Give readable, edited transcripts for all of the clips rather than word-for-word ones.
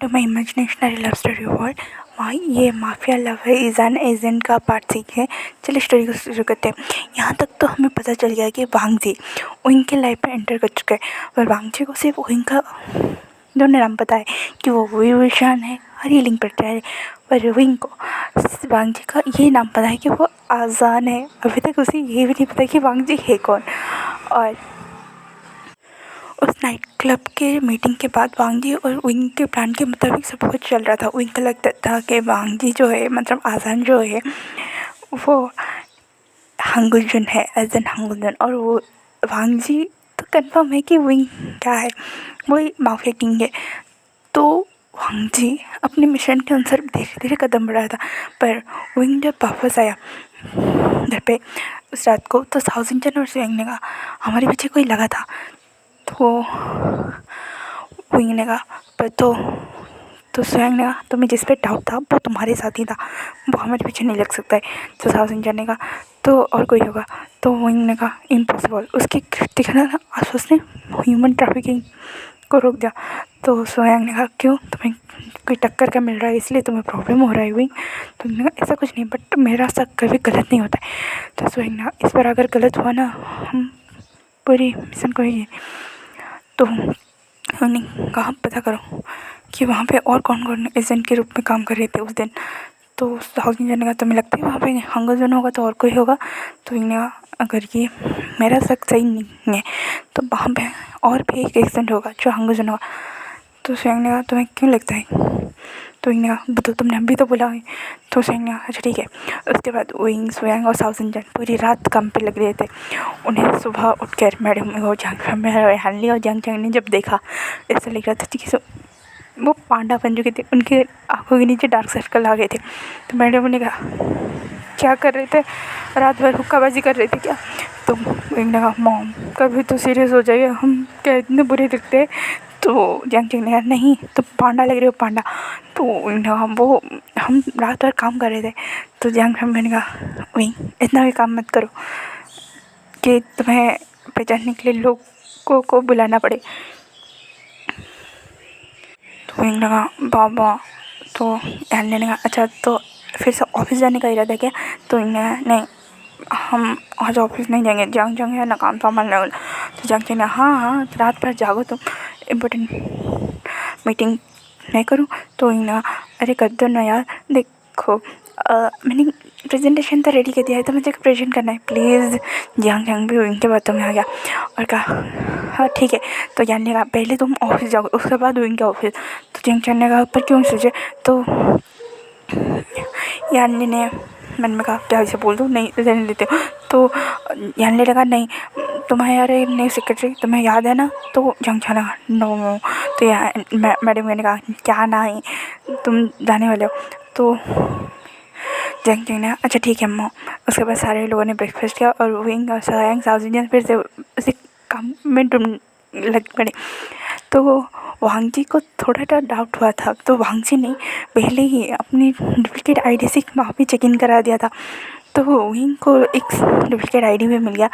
To my imaginationary love story world. वहाँ ये mafia love है ईजान एजेंट का पार्ट 6 है। चलिए स्टोरी को शुरू करते हैं। यहाँ तक तो हमें पता चल गया कि वांग जी विंग के लाइफ में एंटर कर चुके हैं, पर वांग जी को सिर्फ विंग का दोनों नाम पता है कि वो विशान है और हीलिंग पड़ता है, पर विंग को वांग जी का ये नाम पता है कि वो आज़ान है। अभी तक उसे ये भी नहीं पता कि वांग जी है कौन। और उस नाइट क्लब के मीटिंग के बाद वांग जी और विंग के प्लान के मुताबिक सब कुछ चल रहा था। विंग को लगता था कि वांग जी जो है, मतलब आज़ान जो है, वो हंगुजन है, एजन हंगुजन। और वो वांग जी तो कंफर्म है कि विंग क्या है, वही माफिया किंग है। तो वांग जी अपने मिशन के अनुसार धीरे धीरे कदम बढ़ा था। पर विंग जब वापस आया घर पे उस रात को, तो साउजिंजन और सुयांग ने कहा हमारे पीछे कोई लगा था। तो विंग ने कहा पर तो सुयांग ने कहा तुम्हें जिस पे डाउट था वो तुम्हारे साथ ही था, वो हमारे पीछे नहीं लग सकता है। तो साउजिंजन ने कहा तो और कोई होगा। तो विंग ने कहा इम्पॉसिबल। उसके दिखना था आसपास ने ह्यूमन ट्रैफिकिंग को रोक दिया। तो सुयांग ने कहा क्यों, तुम्हें कोई टक्कर का मिल रहा है इसलिए तुम्हें प्रॉब्लम हो रहा है विंग। तो उन्होंने कहा ऐसा कुछ नहीं, बट मेरा शक कभी गलत नहीं होता है। तो सुयांग ने कहा इस बार अगर गलत हुआ ना, हम पूरी मिशन को ही। तो उन्होंने कहा पता करो कि वहाँ पे और कौन कौन एजेंट के रूप में काम कर रहे थे उस दिन। तो साउजिंजन ने कहा तुम्हें लगता है वहाँ पे हंगजन होगा तो और कोई होगा। तो इन्होंने कहा अगर ये मेरा शक सही नहीं है तो वहाँ पे और भी एक एजेंट होगा जो हंगजन होगा। तो सुयांग ने कहा तुम्हें क्यों लगता है। तो इन्होंने कहा तो तुमने अभी तो बोला है। तो सुयांग ने कहा अच्छा ठीक है। उसके बाद विंग सुयांग और साउजिंजन पूरी रात काम पे लग रहे थे। उन्हें सुबह उठकर मैडम वो हानली और जंग ने जब देखा, ऐसा लग रहा था कि वो पांडा बन चुके थे, उनके आंखों के नीचे डार्क सर्कल आ गए थे। तो मैडम ने कहा क्या कर रहे थे, रात भर हुक्काबाजी कर रहे थे क्या। तो विंग ने कहा मॉम कभी तो सीरियस हो जाइए, हम क्या इतने बुरे दिखते हैं। तो जंग ने कहा नहीं तो पांडा लग रहे हो पांडा। तो वो हम रात भर काम कर रहे थे। तो जंग ने कहा विंग इतना भी काम मत करो कि तुम्हें पहचानने के लिए लोगों को बुलाना पड़े। तो विंग ने कहा बाबा। तो यानी ने कहा अच्छा तो फिर से ऑफिस जाने का इरादा क्या। तो नहीं हम आज ऑफिस नहीं जाएंगे, जंग है ना काम संभालने वाला। तो जंग ने हाँ रात भर जागो तुम, इम्पोर्टेंट मीटिंग नहीं करूँ। तो अरे कर दो ना यार, देखो मैंने प्रेजेंटेशन तो रेडी कर दिया है, तो मुझे प्रेजेंट करना है प्लीज़। जंग भी उनके बातों में आ गया और कहा हाँ ठीक है। तो यान ने कहा पहले तुम ऑफिस जाओ उसके बाद उनके ऑफिस। तो जंग ने कहा पर क्यों सोचे। तो यान ने मन में कहा क्या इसे बोल दूँ, नहीं रहने देते हो। तो यान ने लगा नहीं तुम्हारे यार नई सेक्रेटरी तुम्हें याद है ना। तो जंग लगा नो। तो मैडम ने कहा क्या ना ही तुम जाने वाले हो। तो जंग ने अच्छा ठीक है अम्मा। उसके बाद सारे लोगों ने ब्रेकफास्ट किया और विंग और साउजिंजन फिर से उसी काम में लग पड़े। तो वांग जी को थोड़ा सा डाउट हुआ था, तो वांग जी ने पहले ही अपनी डुप्लीकेट आईडी से वहाँ पे चेक इन करा दिया था। तो विंग को एक डुप्लीकेट आईडी भी मिल गया।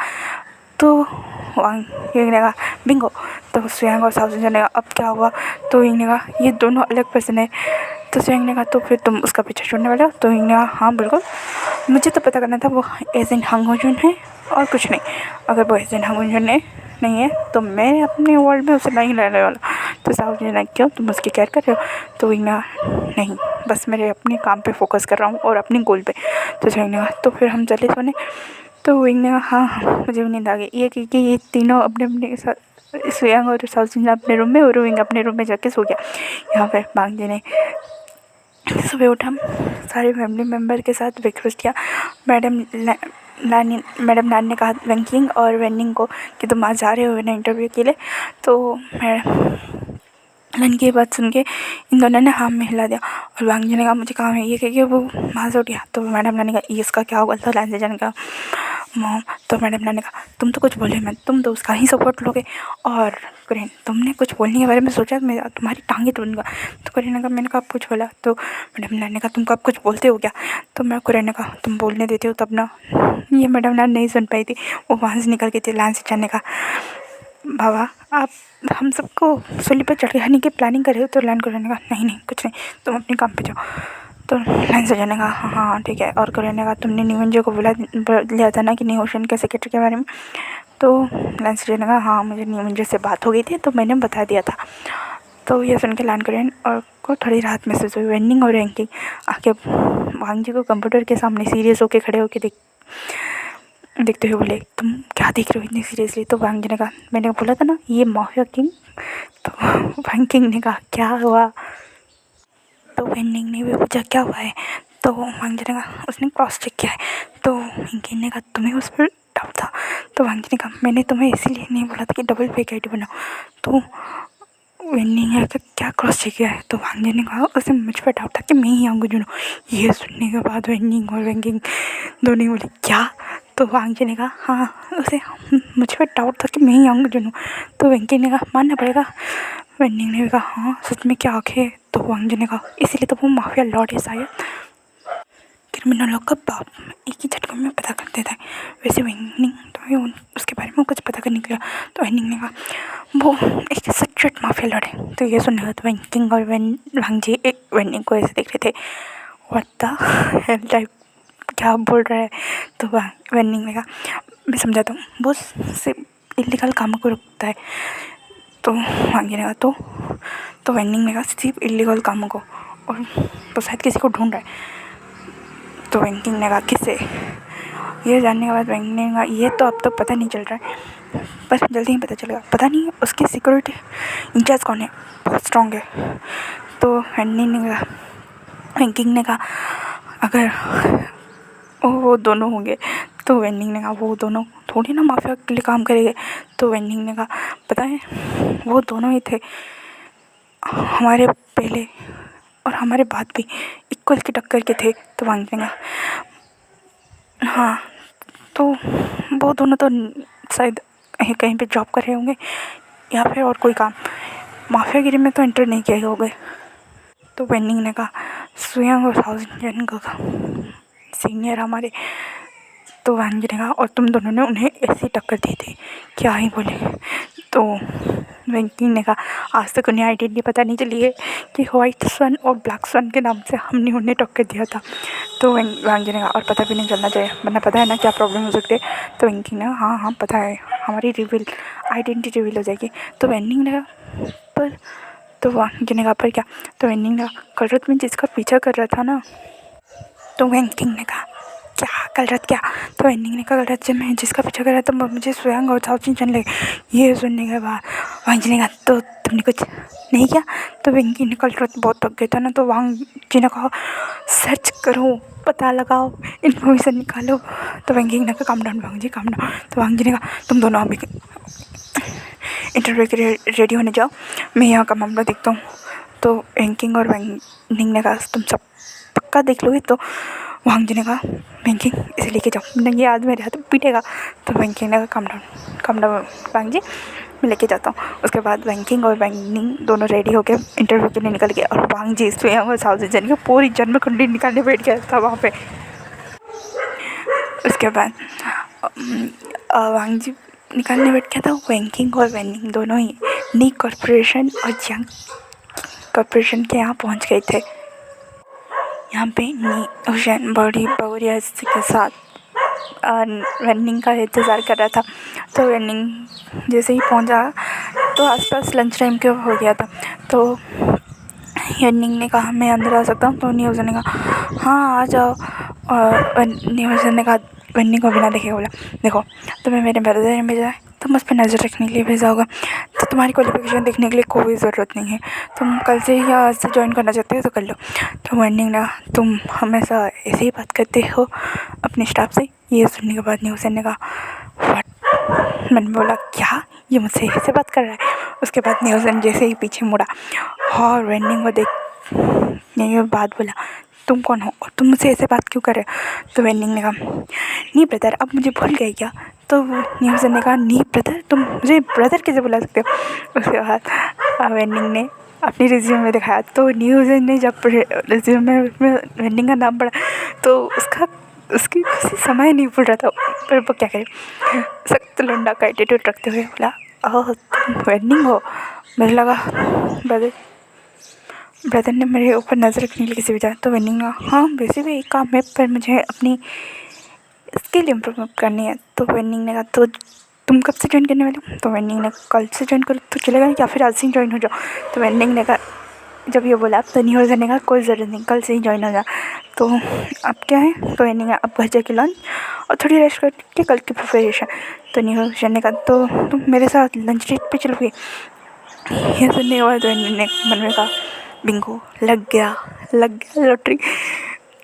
तो वांग ने कहा बिंगो। तो सुयांग और साउजिंजन ने कहा अब क्या हुआ। तो विंग ने कहा ये दोनों अलग पर्सन है। तो सुयांग ने कहा तो फिर तुम उसका पीछा छोड़ने वाले हो। तो विंग ने कहा हाँ बिल्कुल, मुझे तो पता करना था वो एजेंट हंगोजन है और कुछ नहीं। अगर वो एजेंट हंगोजन नहीं है तो मैं अपने वर्ल्ड में उसे नहीं लाने वाला। तो साउथ ने क्यों तुम उसकी केयर कर रहे हो। तो विंग नहीं बस मेरे अपने काम पे फोकस कर रहा हूँ और अपने गोल पे। तो सुयांग ने कहा तो फिर हम चले सोने। तो विंग ने कहा हाँ मुझे भी नींद आ गई। ये क्योंकि ये तीनों अपने अपने साथ सुयांग और साउथ अपने रूम में और विंग अपने रूम में जाके सो गया। यहाँ पर वांग जी ने सुबह उठा, सारे फैमिली मेम्बर के साथ ब्रेकफास्ट किया। मैडम नान ने कहा वेंकिंग और वेनिंग को कि तुम आज जा रहे हो ना इंटरव्यू के लिए। तो मैडम की बात सुन के इन दोनों ने हाँ में हिला दिया। और वांग जी ने कहा मुझे काम है ये कह के वो वहाँ से उठ गया। तो मैडम ने कहा इसका क्या होगा। तो लाइन से जाने का मॉम। तो मैडम ने कहा तुम तो कुछ बोले मत, तुम तो उसका ही सपोर्ट लोगे। और कुरेन तुमने कुछ बोलने के बारे में सोचा, मैं तुम्हारी टांगें तोड़ूंगा। तो कुरेन ने कहा मैंने कहा कुछ बोला। तो मैडम ने कहा तुम कब कुछ बोलते हो क्या। तो मैं कुरेन ने कहा तुम बोलने देते हो तब ना। ये मैडम नहीं सुन पाई थी, वो वहाँ से निकल गई थी लाइन से जाने का। बाबा आप हम सबको सूली पर चढ़ाने की प्लानिंग कर रहे हो? तो लाइन को रहने का नहीं नहीं कुछ नहीं, तुम अपने काम पे जाओ। तो लाइन से जाने का हाँ हाँ ठीक है। और रहने का तुमने न्यूमन को बोला लिया था ना कि न्यू ओशन के सेक्रेटरी के बारे में? तो लाइन से जाने का हाँ मुझे न्यूमन से बात हो गई थी तो मैंने बता दिया था। तो ये सुन के लाइन करें और को थोड़ी राहत महसूस हुई। वेंडिंग और रैंकिंग आके वांग जी को कंप्यूटर के सामने सीरियस होके खड़े होके देखते हुए बोले, तुम क्या देख रहे हो इतनी सीरियसली? तो वांग जी ने कहा, मैंने बोला था ना ये माफिया किंग। तो वांग किंग ने कहा क्या हुआ? तो वेंडिंग ने भी पूछा क्या हुआ है? तो वांग जी ने कहा उसने क्रॉस चेक किया है। तो वांग किंग ने कहा तुम्हें उस पर डाउट था? तो वांग जी ने कहा मैंने तुम्हें इसीलिए नहीं बोला था कि डबल फेक आईडी बनाओ। तो वेंडिंग ने कहा क्या क्रॉस चेक किया है? तो वांग जी ने कहा उसे मुझ पर डाउट था कि मैं ही आऊँगा जुनू। ये सुनने के बाद वेंडिंग और वेंगिंग दोनों बोले क्या? तो वांग जी ने कहा हाँ उसे मुझ पर डाउट था कि मैं ही आऊँगा जुनू। तो वेंगिंग ने कहा मानना पड़ेगा। वेंडिंग ने भी कहा हाँ सच में क्या आँखें? तो वांग जी ने कहा इसीलिए तो वो माफिया लॉर्ड है शायद, क्रिमिनलों का बाप एक ही झटके में पता कर देता है। वैसे वेंगिंग तो उसके बारे में कुछ पता करने के लिए। तो वेंगिंग ने कहा वो एक सीक्रेट माफिया लॉर्ड है। तो ये सुनने का वेंगिंग और वांग जी वेंगिंग को ऐसे देख रहे थे, व्हाट द हेल टाइप क्या बोल रहा है? तो वेंडिंग ने कहा मैं समझाता हूँ वो सिर्फ इलीगल कामों को रुकता है। तो वांग जी ने कहा तो वेंडिंग ने कहा सिर्फ इलीगल कामों को, और तो शायद किसी को ढूंढ रहा है। तो वेंकिंग ने कहा किससे? ये जानने के बाद वेंकिंग ने कहा ये तो अब तो पता नहीं चल रहा है, बस जल्दी ही पता चलेगा। पता नहीं उसकी सिक्योरिटी इंचार्ज कौन है, बहुत स्ट्रॉन्ग है। तो वेंकिंग ने कहा अगर वो दोनों होंगे। तो वेंडिंग ने कहा वो दोनों थोड़ी ना माफिया के लिए काम करेंगे। तो वेंडिंग ने कहा पता है वो दोनों ही थे, हमारे पहले और हमारे बाद भी इक्वल की टक्कर के थे। तो वांग ने कहा हाँ तो वो दोनों तो शायद कहीं पे जॉब कर रहे होंगे या फिर और कोई काम, माफियागिरी में तो एंटर नहीं किए होंगे। तो वेंडिंग ने कहा स्वयं और थाउजेंड का सीनियर हमारे। तो वांग ने कहा और तुम दोनों ने उन्हें ऐसी टक्कर दी थी, क्या ही बोले। तो वेंकिंग ने कहा आज तक उन्हें आइडेंटिटी पता नहीं चली है कि व्हाइट सन और ब्लैक सन के नाम से हमने उन्हें टक्कर दिया था। तो वांग ने कहा और पता भी नहीं चलना चाहिए वरना पता है ना क्या प्रॉब्लम हो सकती है। तो वेंकिंग ने कहा हाँ हाँ पता है, हमारी आइडेंटिटी रिवील हो जाएगी। तो वेंडिंग ने कहा पर, तो वांग ने कहा पर क्या? तो वेंडिंग ने कहा कलरत में जिसका पीछा कर रहा था ना। तो वेंकिंग ने कहा क्या कलरत क्या? तो वेंडिंग ने कहा कलरत से मैं जिसका पीछा कर रहा था मुझे स्वयं और साउथ चलने लगे। ये सुनने के बाद वांग जी ने कहा तो तुमने कुछ नहीं किया? तो वेंकिंग ने कलरत बहुत थक गया था ना। तो वांग जी ने कहा सर्च करो, पता लगाओ, इन्फॉर्मेशन निकालो। तो वेंकिंग ने कहा काम डाउन वांग जी काम डाउन। तो वांग जी ने कहा तुम दोनों अभी इंटरव्यू के लिए रेडी होने जाओ, मैं यहाँ का मामला देखता हूँ। तो वेंकिंग और वेंडिंग ने कहा तुम सब पक्का देख लोगे? तो वांग जी ने कहा वेंकिंग इसे लेके जाओ, नहीं आज मेरे हाथ पीटेगा। तो वेंकिंग ने कहा काम डाउन वांग जी मैं लेके जाता हूँ। उसके बाद वेंकिंग और वेंडिंग दोनों रेडी होकर इंटरव्यू के लिए निकल गए और वांग जी स्वयं और साउथ जन की पूरी जन्म कुंडली निकालने बैठ गया था वहाँ पे। उसके बाद वांग जी निकालने बैठ गया था। वेंकिंग और वेंडिंग दोनों ही नी कॉर्पोरेशन और जंग कॉर्पोरेशन के यहाँ पहुँच गए थे। यहाँ पे नी ओशन बड़ी बवरिया के साथ वेंडिंग का इंतज़ार कर रहा था। तो वेंडिंग जैसे ही पहुँचा तो आसपास लंच टाइम के हो गया था। तो वेंडिंग ने कहा मैं अंदर आ सकता हूँ? तो न्यूज़ ने कहा हाँ आ जाओ। और न्यूज़ ने कहा वेंडिंग को बिना देखे बोला देखो तुम्हें मेरे ब्रदर ने भेजा है, तुम उस पर नज़र रखने के लिए भेजा होगा, तो तुम्हारी क्वालिफिकेशन देखने के लिए कोई ज़रूरत नहीं है, तुम कल से या आज से ज्वाइन करना चाहते हो तो कर लो। तो वेंडिंग ने कहा तुम हमेशा ऐसे ही बात करते हो अपने स्टाफ से? ये सुनने के बाद न्यूज़ ने कहा व्हाट? मैंने बोला क्या ये मुझसे ऐसे बात कर रहा है? उसके बाद न्यूज़ जैसे ही पीछे मुड़ा और वेंडिंग को देख ये बात बोला तुम कौन हो और तुम मुझसे ऐसे बात क्यों कर रहे हो? तो वेंडिंग ने कहा नहीं ब्रदर अब मुझे भूल गए क्या? तो न्यूज़ ने कहा नहीं ब्रदर तुम मुझे ब्रदर कैसे बुला सकते हो? उसके बाद वेंडिंग ने अपनी रिज्यूम में दिखाया। तो न्यूज़ ने जब रिज्यूम में वेंडिंग का नाम पढ़ा तो उसकी खुशी समय नहीं भूल रहा था। पर वो क्या करे, सख्त लंडा का एटीट्यूड रखते हुए बोला ओह तुम वेंडिंग हो। मुझे लगा ब्रदर ब्रदर ने मेरे ऊपर नज़र रखने के लिए किसी वजह तो वेंडिंग ना। हाँ वैसे भी एक काम है पर मुझे अपनी स्किल इम्प्रूव करनी है। तो वेंडिंग ने कहा तो तुम कब से ज्वाइन करने वाले हो। तो वेंडिंग ने कल से ज्वाइन करो तो चलेगा या फिर आज से ही ज्वाइन हो जाओ। तो वेंडिंग ने कहा जब ये बोला तो नहीं हो जाने का कोई ज़रूरत नहीं, कल से ही ज्वाइन हो जा। तो अब क्या है तो वेंडिंग अब घर जाके लंच और थोड़ी रेस्ट करके कल की प्रिपरेशन। तो नहीं हो जाने का तो तुम मेरे साथ लंच डेट पे चलोगे। ये सुनने के बाद वेंडिंग ने मन में कहा बिंगो लग गया लॉटरी।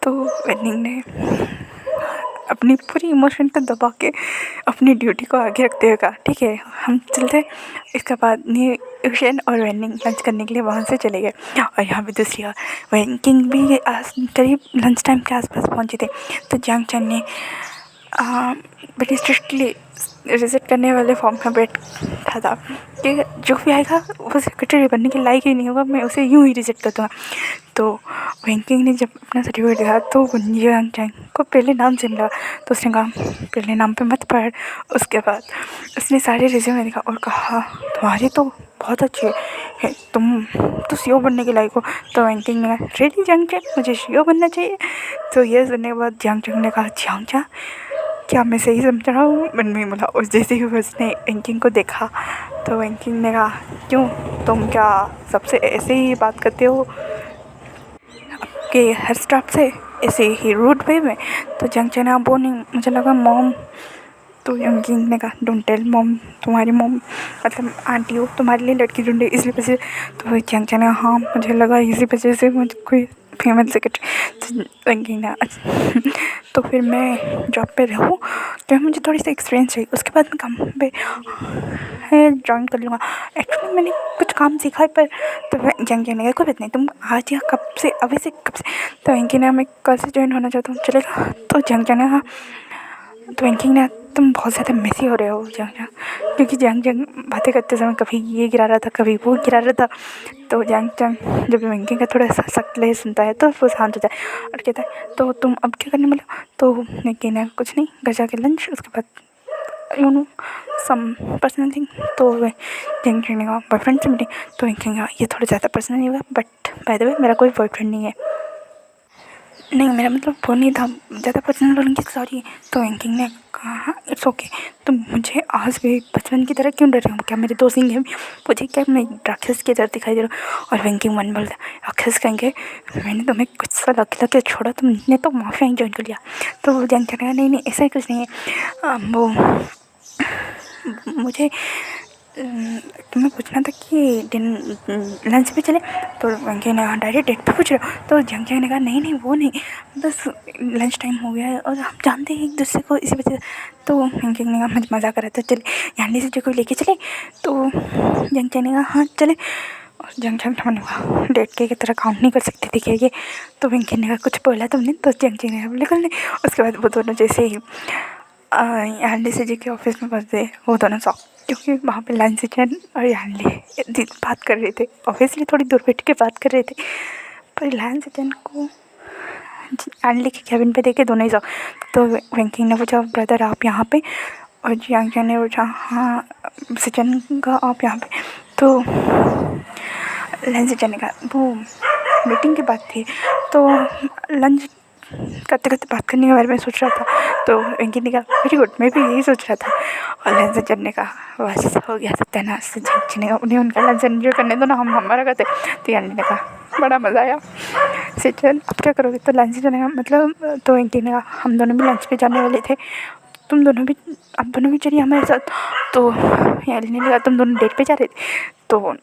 तो वेंडिंग ने अपनी पूरी इमोशन को दबा के अपनी ड्यूटी को आगे रखते हुए कहा ठीक है हम चलते हैं। इसके बाद न्यूशन और वेंडिंग लंच करने के लिए वहाँ से चले गए। और यहाँ पे दूसरी ओर वेंकिंग भी करीब लंच टाइम के आसपास पहुँचे थे। तो जंग चैन ने बड़ी स्ट्रिक्टली रिजेक्ट करने वाले फॉर्म में बैठा था कि जो भी आएगा वो सेक्रेटरी बनने के लायक ही नहीं होगा, मैं उसे यूँ ही रिजेक्ट कर दूँगा। तो वेंकिंग ने जब अपना सर्टिफिकेट दिया तो जंग चैन को पहले नाम से मिला। तो उसने कहा पहले नाम पे मत पढ़। उसके बाद उसने सारे रिज्यूमे देखा और कहा तुम्हारी तो बहुत अच्छी है, तुम तो सीईओ बनने के लायक हो। तो वेंकिंग ने कहा रियली जंग चैन मुझे सीईओ बनना चाहिए। तो ये सुनने के बाद जंग चैन ने कहा जंग क्या मैं सही समझ रहा हूँ मन में बोला। और जैसे ही उसने वेंकिंग को देखा तो वेंकिंग ने कहा क्यों तुम क्या सबसे ऐसे ही बात करते हो कि हर स्टाफ से ऐसे ही रूड वे में। तो जंग चैन आप वो नहीं मुझे लगा मॉम। तो वेंकिंग ने कहा डोंट टेल मॉम, तुम्हारी मॉम मतलब आंटी हो, तुम्हारे लिए लड़की ढूंढे इसलिए वजह। तो जंग चैन हाँ मुझे लगा इसी वजह से मुझे कोई फीमेल सेक्रेटरी। तो वेंकिंग ने तो फिर मैं जॉब पे रहूँ तो मुझे थोड़ी सी एक्सपीरियंस चाहिए उसके बाद मैं काम पे ज्वाइन कर लूँगा। एक्चुअली मैंने कुछ काम सीखा है पर। तो जंग ने कहा कोई बात नहीं तुम आज या कब से अभी से कब से। तो वेंकी ने मैं कल से ज्वाइन होना चाहता हूँ चलेगा। तो जंग ने कहा तो वेंकी ने तुम बहुत ज़्यादा मेसी हो रहे हो जंग क्योंकि जंग बातें करते समय कभी ये गिरा रहा था कभी वो गिरा रहा था। तो जंग जब वेंकी का थोड़ा सा सख्त लहज़ सुनता है तो वो शांत हो जाए और कहता है तो तुम अब क्या करने वाले हो। तो वेंकी ने कुछ नहीं घर जाके लंच उसके बाद you know some personal thing. तो जंग ने कहा बॉयफ्रेंड से मिली। तो वेंकी ने कहा ये थोड़ा ज़्यादा पर्सनल नहीं हुआ बट बाय द वे मेरा कोई बॉयफ्रेंड नहीं है। नहीं मेरा मतलब वो नहीं था ज़्यादा पर्सनल बोलेंगे सॉरी। तो वेंकिंग ने कहा इट्स ओके। तो मुझे आज भी बचपन की तरह क्यों डर रही हूँ, क्या मेरे दो सिंग हैं मुझे क्या मैं राक्षस की तरह दिखाई दे रहा हूँ। और वेंकिंग मन बोलता राक्षस कहेंगे मैंने तुम्हें कुछ साल अकेला के छोड़ा तुमने तो माफिया ही ज्वाइन कर लिया। तो वो जान करेगा नहीं ऐसा ही कुछ नहीं है। वो मुझे तुम्हें पूछना था कि लंच पे चले। तो वेंकी ने कहा डायरेक्ट डेट पे पूछ रहे हो। तो जंग ने कहा नहीं वो नहीं बस लंच टाइम हो गया है और हम जानते हैं एक दूसरे को इसी वजह से। तो वेंकी ने कहा मुझे मज़ा करा तो चले यहाँ से जो कोई लेके चले। तो जंग ने कहा हाँ चले। और जंग मैंने कहा डेट के तरह काउंट नहीं कर सकती थी क्या ये। तो वेंकी ने कहा कुछ बोला तुमने। तो जंग ने कहा बिल्कुल नहीं। उसके बाद वो दोनों जैसे ही यानली से जी के ऑफिस में पहुँचते वो दोनों शॉक क्योंकि वहाँ पे लाइन चैन और यानली बात कर रहे थे। ऑब्वियसली थोड़ी दूर बैठ के बात कर रहे थे पर लाइन चैन को यानली के कैबिन पे देखे दोनों ही शॉक। तो वेंकिंग ने पूछा ब्रदर आप यहाँ पे। और जियांग ने पूछा हाँ सचिन का आप यहाँ पे। तो लाइन चैन ने कहा वो मीटिंग की बात थी तो लंच करते करते बात करने के बारे में सोच रहा था। तो वेंकी ने कहा वेरी गुड मैं भी यही सोच रहा था। और लंच ने कहा बस हो गया सत्यानाश। ने कहा उन्हें उनका लंच एंजॉय करने दो ना हम हमारा करते। तो यानी ने कहा बड़ा मज़ा आया सचिन अब क्या करोगे। तो लंच ने कहा मतलब। तो वेंकी ने कहा हम दोनों भी लंच पे जाने वाले थे तुम दोनों भी आप दोनों भी चलिए हमारे साथ। तो यानी ने कहा तुम दोनों डेट पे जा रहे थे। तो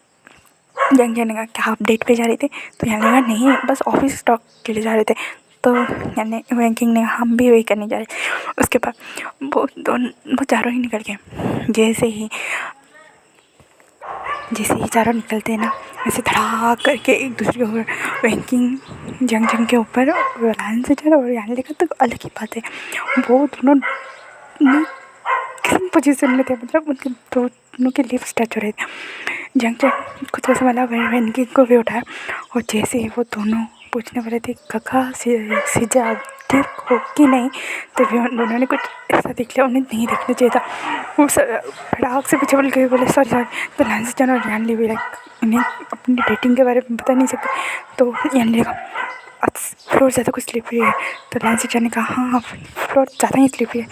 जंग ने कहा क्या आप डेट पे जा रहे थे। तो यानी ने कहा नहीं बस ऑफिस टॉक के लिए जा रहे थे। तो यानी वेंकिंग ने हम भी वही करने जा रहे। उसके बाद वो चारों ही निकल गए। जैसे ही चारों निकलते हैं ना वैसे धड़ाक करके एक दूसरे को वेंकिंग जंग के ऊपर लाइन से चल और यानी लेकर तो अलग ही बात है। वो दोनों किसी पोजीशन में थे मतलब उनके दोनों के लिप्स टच हो रहे थे। जंग कुछ ऐसा वाला वेंकी को भी उठाया और जैसे ही वो दोनों पूछने वाले थे कका सिजा ठीक हो कि नहीं, तभी दोनों ने कुछ ऐसा देख लिया उन्हें नहीं देखना चाहिए था। वो फटाक से पीछे बोल के बोले सॉरी सॉरी। तो लैंसी चैन और यानली भी लाइक उन्हें अपनी डेटिंग के बारे में बता नहीं सकते। तो यानली ने कहा आज फ्लोर ज़्यादा कुछ स्लिपरी है। तो लैंसी चैन ने कहा हाँ फ्लोर ज़्यादा ही स्लिपरी है।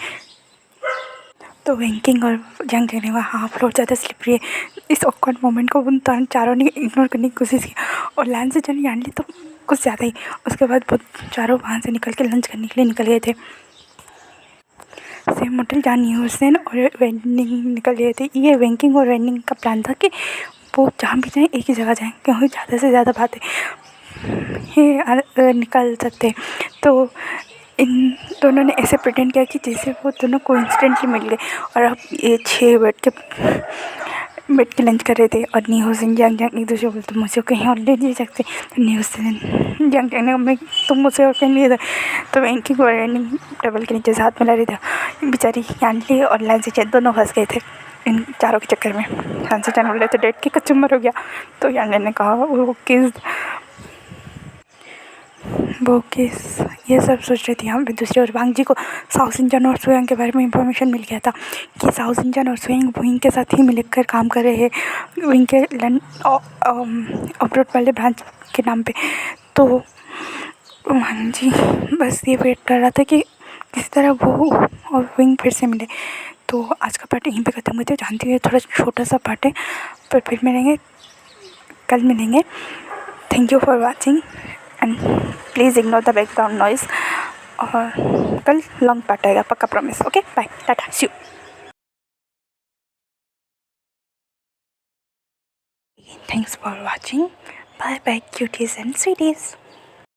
तो वेंकिंग और जंग कहने का हाँ फ्लोर ज़्यादा स्लिपरी है। इस ऑकवर्ड मोमेंट को उन चारों ने इग्नोर करने की कोशिश की और लैंसी चैन यानली तो कुछ ज़्यादा ही। उसके बाद वो चारों वहाँ से निकल के लंच करने के लिए निकल गए थे। सेम होटल जहाँ न्यू हुसैन और वेंडिंग निकल गए थे। ये वेंकिंग और वेंडिंग का प्लान था कि वो जहाँ भी जाएँ एक ही जगह जाएँ क्योंकि ज़्यादा से ज़्यादा बातें ये निकल सकते। तो इन दोनों ने ऐसे प्रिटेंड किया कि जैसे वो दोनों कोइंसिडेंटली मिल गए और अब ये 6 बैठ के लंच कर रहे थे। और न्यू हुसैन जंग एक दूसरे को बोलते मुझे कहीं और ले नहीं सकते। तो न्यू हुसैन जंग कहने मैं तुम मुझसे और कहीं नहीं था। तो वेंकिंग और वेंडिंग टेबल के नीचे साथ मिला रही था। बेचारी यानली और लैंसी चैन दोनों फंस गए थे इन चारों के चक्कर में। लैंसी चैन बोल रहे थे डेट के कचुम्बर हो गया। तो यानली ने कहा वो किस ये सब सोच रही थी। यहाँ पे दूसरी ओर वांग जी को साउ सिंचन और सोयंग के बारे में इंफॉर्मेशन मिल गया था कि साउ सिंचन और सोयंग विंग के साथ ही मिलकर काम कर रहे हैं विंग के अब्रोड वाले ब्रांच के नाम पे। तो वांग जी बस ये वेट कर रहा था कि किसी तरह वो और विंग फिर से मिले। तो आज का पार्ट यहीं पे ख़त्म हुआ था। जानती हुई थोड़ा छोटा सा पार्ट है पर फिर मिलेंगे, कल मिलेंगे। Thank you for watching and please ignore the background noise. और कल लॉन्ग पार्ट आएगा पक्का, promise. Okay bye tata see you. Thanks for watching. Bye bye cuties and स्वीटीज।